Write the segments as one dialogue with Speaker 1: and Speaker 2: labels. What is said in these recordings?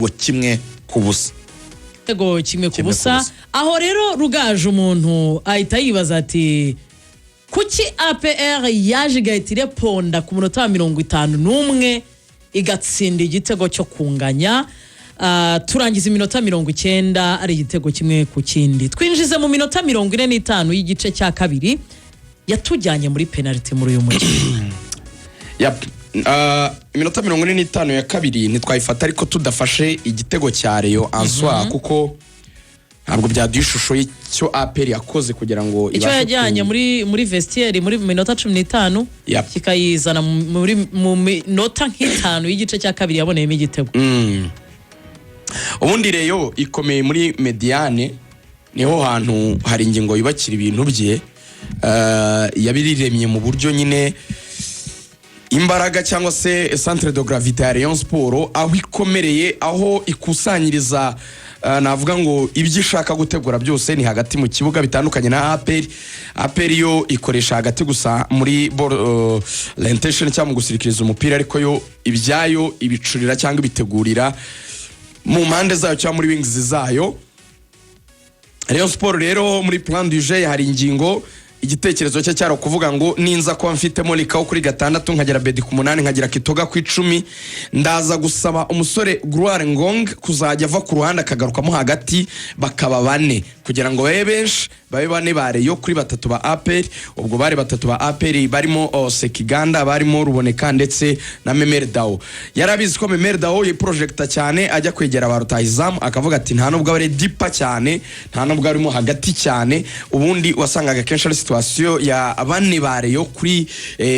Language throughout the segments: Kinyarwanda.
Speaker 1: kimwe kubusa
Speaker 2: tego kimwe kubusa aho rero rugaje umuntu ahita yibaza ati kuki APR yaje gahitire ponda ku munota wa 51 igatsinda igitego cyo kunganya turangiza iminota 90 ari igitego kimwe ku kindi twinjize mu minota 45 y'igice cya kabiri yatujyanye muri penalty muri uyu mukino
Speaker 1: iminota 45 ya kabiri ntitwayifata ariko tudafashe igitego cya Rayon Answa kuko ntabwo byaduye ishusho y'icyo APR yakoze kugira ngo
Speaker 2: icyo yajyanye muri vestiaire muri minota 15 kikayizana mu minota nk'itanu y'igice cya kabiri yaboneyemo igitego.
Speaker 1: Ubundi Rayon ikomeye muri mediane niho hantu hari ingingo yubakira ibintu bye yabiriremye mu buryo nyine imbaraga cyangwa se centre de gravité ya Rayon Sport aho ikomereye aho ikusanyiriza navuga ngo ibyo ishaka gutegura byose ni hagati mu kibuga bitandukanye na APR yo ikoresha hagati gusa muri l'intenssion cyangwa gusirikiriza umupira ariko yo ibyayo ibicurira cyangwa ibitegurira mu mpande zayo cyangwa muri wings zayo. Rayon Sport rero muri plan du jeu hari ingingo igitekerezo cye cyaro kuvuga ngo ninza ko mfitemo Likao kuri 6 nkagera Bedi ku 8 nkagera Kitoga ku 10 ndaza gusaba umusore Gloire Ngong kuzajya ava ku ruhande akagarukamo hagati bakaba bane kugira ngo babe benshi babe bane bare yo kuri 3 ba APR ubwo bare 3 ba APR barimo Sekiganda barimo Ruboneka ndetse na Memer Dao yarabizi ko Memer Dao ye projecta cyane ajya kwegera ba Rutahizamu akavuga ati nta nubwo bare dipa cyane nta nubwo arimo hagati cyane ubundi wasangaga kenshi situation ya abane bare yo kuri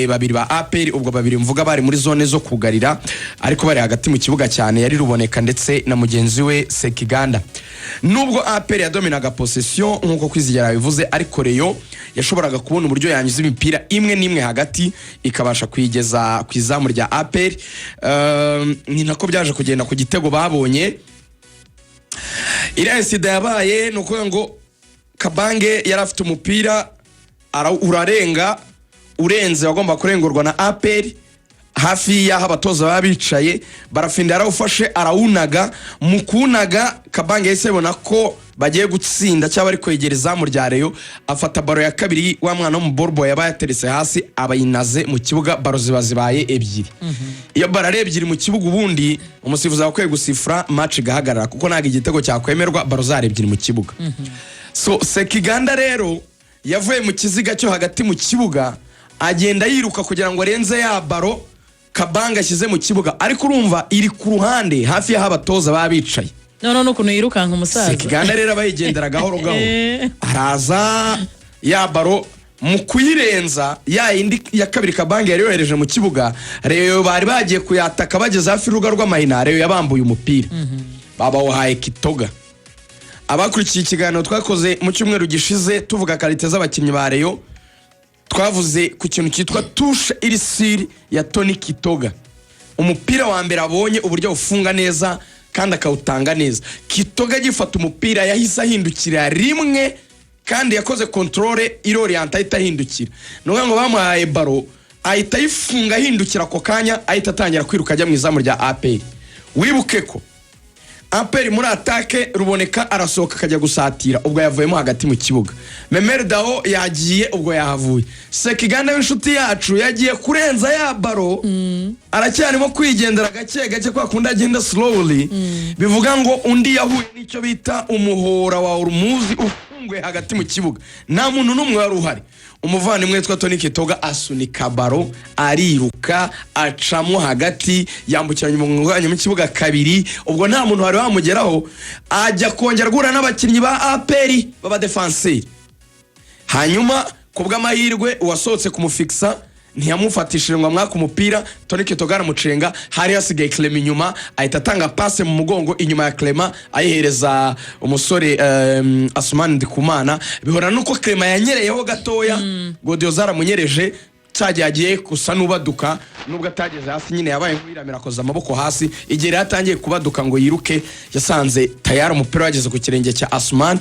Speaker 1: babiri ba APR ubwo babiri mvuga bari muri zone zo kugarira ariko bari hagati mu kibuga cyane yari Ruboneka ndetse na mugenzi we Sekiganda. Nubwo APR yadominaga possession nkuko kwizigera bivuze ariko Rayon yashoboraga kubona uburyo yanyuza imipira imwe nimwe hagati ikabasha kwigeza kwizamu rya APR ni nako byaje kugenda ku gitego babonye. Ira sida yabaye nuko ngo Kabange yarafite umupira urarenga urenze wagomba kurengurwa na APR hafi yaho abatoza babicaye barafinda yarawufashe arawunaga mukunaga Kabange yesebona ko bagiye gutsinda cyaba ari kwegereza mu rya Rayon afata baro ya kabiri wa mwana wo mu Borbo yabaye aterese hasi abayinaze mu kibuga baro zibaye ebyiri. Iyo baro ebyiri mu kibuga ubundi umusifuzi akwiye gusifra match gahagarara kuko naga igitego cyakwemerwa baro zare ebyiri mu kibuga. So Sekiganda rero yavuye mu kiziga cyo hagati mu kibuga agenda yiruka kugira ngo arenze ya baro Kabanga ashyize mu kibuga ariko urumva iri ku ruhande hafi y'aho abatoza babicaye
Speaker 2: no kuno yirukanka umusaza
Speaker 1: Sekiganda rero abayigendera gahoro araza ya baro mu kuyirenza ya indi ya kabiri Kabanga yari yohereje mu kibuga Rayon bari bagiye kuyataka bageze hafi ruga rw'amahina Rayon yabambuye umupira babawahaye Kitoga. Abakurikiye ikiganiro twakoze mu cyumweru gishize tuvuga kalite z'abakinnyi ba Rayon twavuze ku kintu cyitwa touche irisiri ya Tony Kitoga umupira wa mbere abonye uburyo ufunga neza kandi akawutanga neza. Kitoga gifata umupira yahise ahindukira rimwe kandi yakoze controle irorienta itahindukira nuko ngo bamuhaye baro ahita yifunga ahindukira ko kanya ahita atangira kwiruka ajya mu izamu rya APR. Wibuke ko APR muri atake Ruboneka arasohoka akajya gusatira ubwo yavuyemo hagati mu kibuga Memer Dao yagiye ubwo yahavuye Sekiganda w'inshuti yacu yagiye kurenza ya baro aracyarimo kwigendera gake kwa kunda agenda slowly bivuga ngo undi yahuye n'icyo bita umuhora wa urumuzi ufungwe hagati mu kibuga nta muntu n'umwe wari uhari. Umuvandimwe witwa Tony Kitoga asunika baro ariruka acamo hagati yambukiranya umwanya mu kibuga kabiri ubwo nta muntu wari wamugeraho ajya kongera gura n'abakinnyi ba APR baba defenseur hanyuma kubwa amahirwe uwasohotse kumufixa ntiyamufatishije ngo amwaka umupira Tony Kitoga aramucenga hari hasigaye Clement inyuma ahita atanga passe mu mugongo inyuma ya Clement ayihereza umusore Asumani Ndikumana bihora nuko Clement yanyereyeho gatoya Godioza aramunyereje cyagiye agiye gusa n'ubaduka nubwo atageze hasi nyine yabaye nk'uwiramira akoza amaboko hasi igihe yatangiye kubaduka ngo yiruke yasanze tayari umupira wageze ku kirenge cya Asumani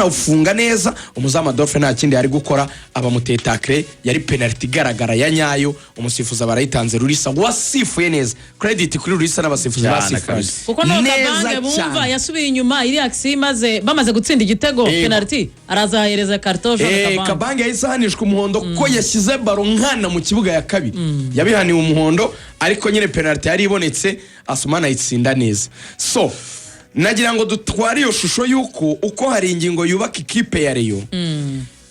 Speaker 1: awufunga neza umuzamu Adolphe nta kindi yari gukora abamuteye tackle yari penalty igaragara ya nyayo umusifuzi barayitanze Rurisa wasifuye neza credit kuri Rurisa n'abasifuzi basifuye
Speaker 2: kuko no Kabange bumva yasubiye inyuma iri aksi maze bamaze gutsinda igitego penalty arazahereza carton jaune
Speaker 1: Kabange yahisanishwa umuhondo ko yashyize baro nkana mu kibuga ya kabiri yabihaniwe umuhondo ariko nyine penalty yari ibonetse Asumani ayitsinda neza so nagira ngo dutware iyo shusho yuko uko hari ingingo yubaka ikipe ya Rayon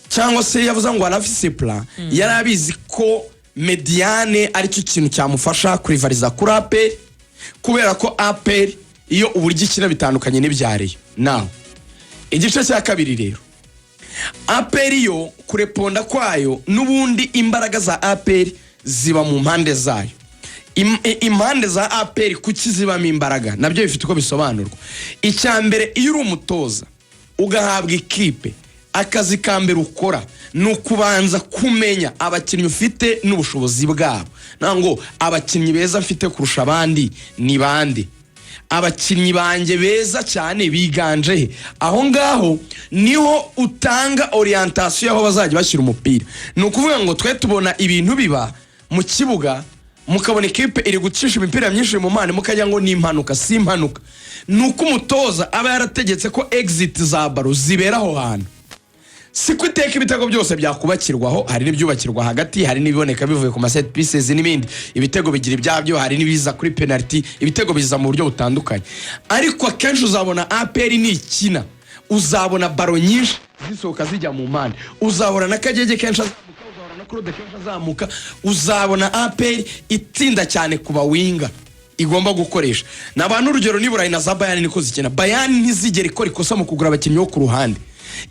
Speaker 1: cyangwa se yavuze ngo arafise plan yarabizi ko Mediane ari cyo kintu cyamufasha kurivariza kuri APR kubera ko APR iyo uburyo ikina bitandukanye n'ibyareye naho igice cya kabiri rero APR yo kureponda kwayo nubundi imbaraga za APR ziba mu mpande zayo impande za APR kuki zibamo imbaraga nabyo bifite uko bisobanurwa icyambere iyo uri umutoza ugahabwa ikipe akazi kambere ukora nukubanza kumenya abakinnyi ufite n'ubushobozi bwabo nango abakinnyi beza mfite kurusha abandi ni bande abakinnyi banje beza cyane biganje he aho ngaho niho utanga orientation aho bazajya bashyira umupira nukuvuga ngo twe tubona ibintu biba mu kibuga mukabona ikipe iri gucisha imipira myinshi mu mane mukajya ngo ni impanuka si impanuka nuko umutoza aba yarategetse ko exit za baro zibera aho hantu siko iteka ibitego byose byakubakirwaho hari n'ibyubakirwa hagati hari n'ibiboneka bivuye ku set pieces n'ibindi ibitego bigira ibyabyo hari n'ibiza kuri penalty ibitego biza mu buryo butandukanye ariko akenshi uzabona APR ni ikina uzabona baro nyinshi zisohoka zijya mu mane uzabona na Kagege kenshi uzabona na Claude kenshi azamuka uzabona APR itsinda cyane kuba winga igomba gukoresha nabantu urugero ni Burayi na za Bayern niko zikina Bayern ntizigera ikora ikosa mu kugura abakinnyi bo ku ruhande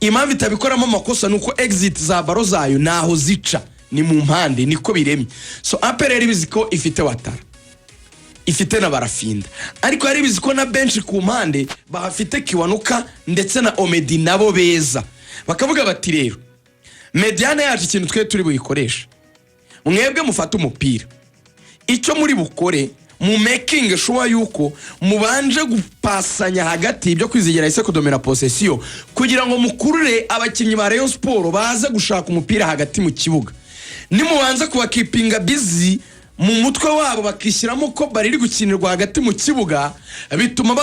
Speaker 1: impamvu itabikoramo amakosa nuko exit za baro zayo naho zica ni mu mpande niko biremye so APR biziko ifite Watara ifite na Barafinda ariko yari biziko na bench ku mpande bahafite Kiwanuka ndetse na Omedi nabo beza bakavuga bati rero Mediane yacu ikintu twe turi buyikoresha mwebwe mufata umupira icyo muri bukore mu making sure yuko mubanje gupasanya hagati ibyo kwizigera ise kudomera possession kugira ngo mukurure abakinnyi ba Rayon Sport baze gushaka umupira hagati mu kibuga nimubanza kubakipinga busy mu mutwe wabo bakishyiramo ko bari gukinirwa hagati mu kibuga bituma